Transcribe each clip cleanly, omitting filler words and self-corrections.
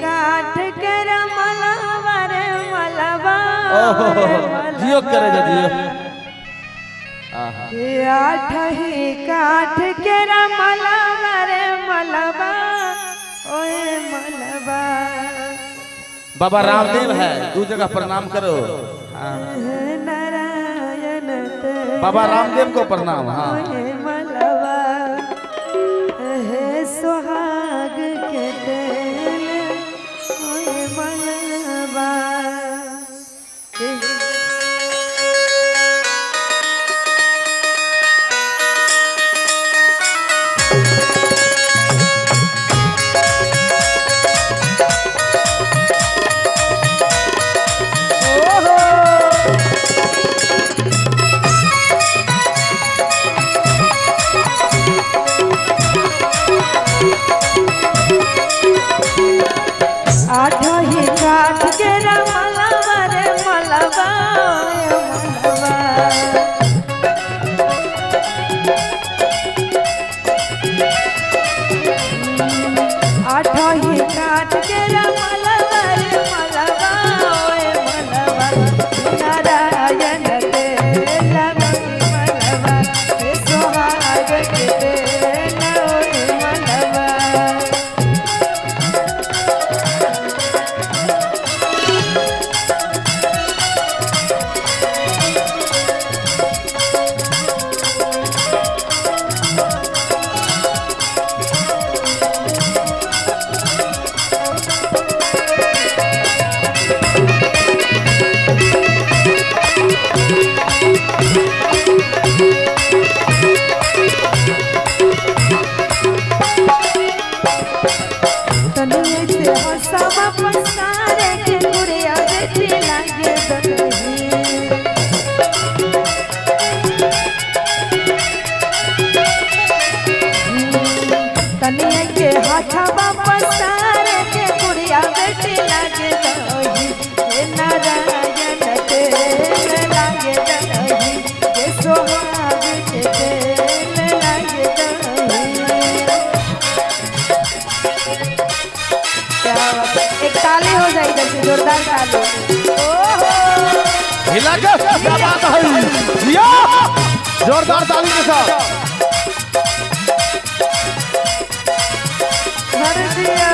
काठ के मलबा रे मलबा जियो करे जियो आठ ही काठ के मलबा रे मलबा ओए मलबा। बाबा रामदेव है, दो जगह प्रणाम करो। नारायण बाबा रामदेव को प्रणाम। हाँ मलबा सुहाग के तेल ओए मलबा। आठ ही काठ के मलबा रे मलबा मलबा। आठ ही काठ के मलबा रे मलबा मलबा। नारायण के लगई मलबा सुहाग के मलबा। तनिए से हंसवा पसारे के गुड़िया बेटी लागे दही। तनिए के हंसवा पसारे के गुड़िया बेटी लागे दही। हे नारायण के लागे दही, हे सोहाग के लागे दही। एक ताली हो जाए इधर से, जोरदार ताली। हिला के क्या बात है, जियो जोरदार ताली के साथ। भर दिया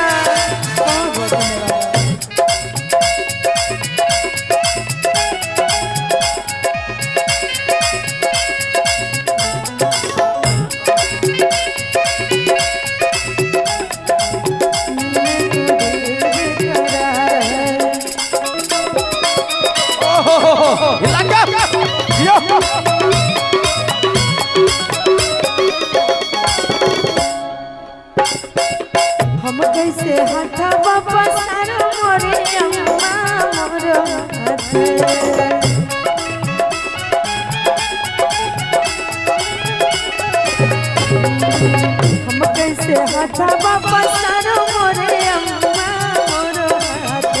हिला के जियो। हम कैसे हथवा पसार मोरे अम्मा मोर हाथ। हम कैसे हथवा पसार मोरे अम्मा मोर हाथ।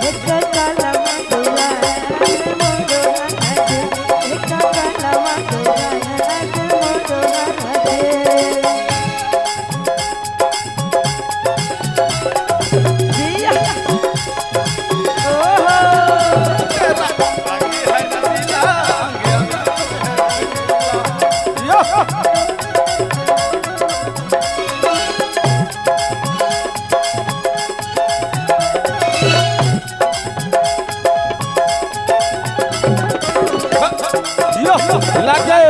एक कलमा दुआ मोर हाथ, एक कलमा दुआ मोर हाथ। लगे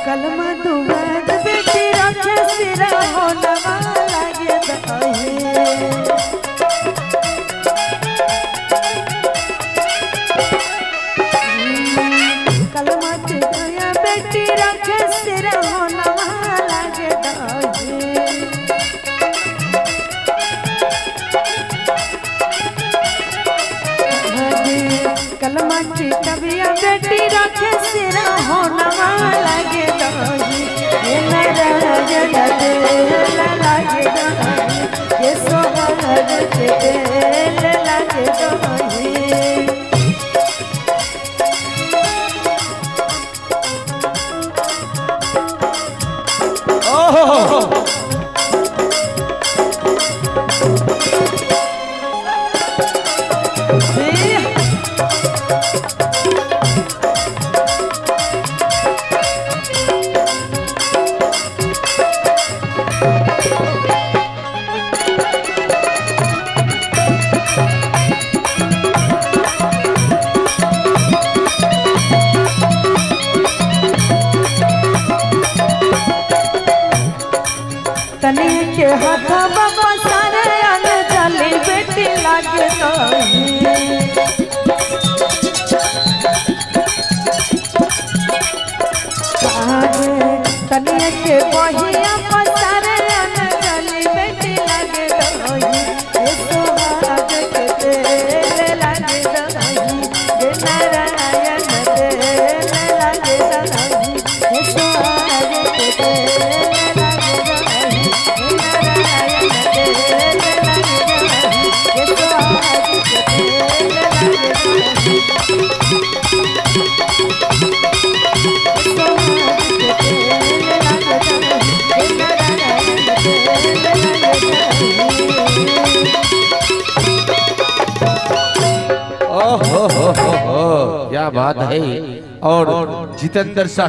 कलमा दुआद बेटी रखे सिरा होनवा लागे दही। कलमा दुआ बेटी रखे सिरा होनवा लागे दही। कलमा चितबिया बेटी रखे सिरा होनवा लागे दही। हे नारायण के लागे दही, हे सोहाग के लागे तनी के हाथवा पसारे अन चली बेटी लागे तनी के बहिया पसारे अन चली बेटी लागे सुहाग के तेल लागे हे नारायण तेल लागे सुहाग के तेल ओहो क्या बात है। और जितेंद्र शाह